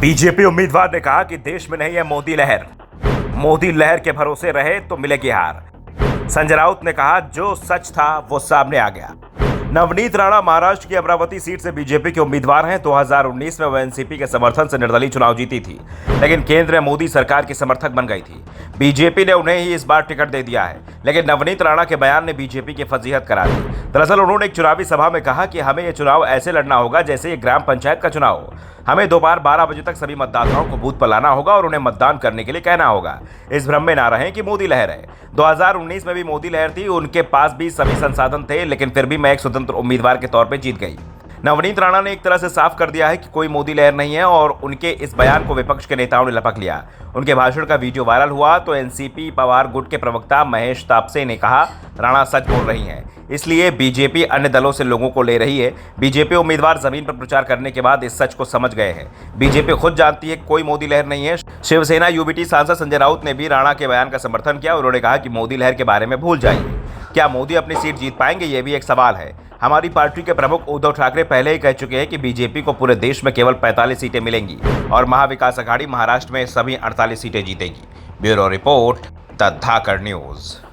BJP उम्मीदवार ने कहा कि देश में नहीं है मोदी लहर, मोदी लहर के भरोसे रहे तो मिलेगी हार। संजय राउत ने कहा जो सच था वो सामने आ गया। नवनीत राणा महाराष्ट्र की अमरावती सीट से बीजेपी के उम्मीदवार हैं। 2019 में वो एनसीपी के समर्थन से निर्दलीय चुनाव जीती थी, लेकिन केंद्र में मोदी सरकार की समर्थक बन गई थी। बीजेपी ने उन्हें ही इस बार टिकट दे दिया है, लेकिन नवनीत राणा के बयान ने बीजेपी की फजीहत करा दी। दरअसल उन्होंने एक चुनावी सभा में कहा कि हमें ये चुनाव ऐसे लड़ना होगा जैसे ये ग्राम पंचायत का चुनाव हो। हमें दोपहर 12 बजे तक सभी मतदाताओं को बूथ पर लाना होगा और उन्हें मतदान करने के लिए कहना होगा। इस भ्रम में ना रहें कि मोदी लहर है। 2019 में भी मोदी लहर थी, उनके पास भी सभी संसाधन थे, लेकिन फिर भी मैं एक स्वतंत्र उम्मीदवार के तौर पर जीत गई। नवनीत राणा ने एक तरह से साफ कर दिया है कि कोई मोदी लहर नहीं है और उनके इस बयान को विपक्ष के नेताओं ने लपक लिया। उनके भाषण का वीडियो वायरल हुआ तो एनसीपी पवार गुट के प्रवक्ता महेश तापसे ने कहा, राणा सच बोल रही हैं, इसलिए बीजेपी अन्य दलों से लोगों को ले रही है। बीजेपी उम्मीदवार जमीन पर प्रचार करने के बाद इस सच को समझ गए हैं। बीजेपी खुद जानती है कोई मोदी लहर नहीं है। शिवसेना यूबीटी सांसद संजय राउत ने भी राणा के बयान का समर्थन किया। उन्होंने कहा कि मोदी लहर के बारे में भूल जाइए। क्या मोदी अपनी सीट जीत पाएंगे, ये भी एक सवाल है। हमारी पार्टी के प्रमुख उद्धव ठाकरे पहले ही कह चुके हैं कि बीजेपी को पूरे देश में केवल 45 सीटें मिलेंगी और महाविकास अघाड़ी महाराष्ट्र में सभी 48 सीटें जीतेगी। Bureau report, the Dhakad news.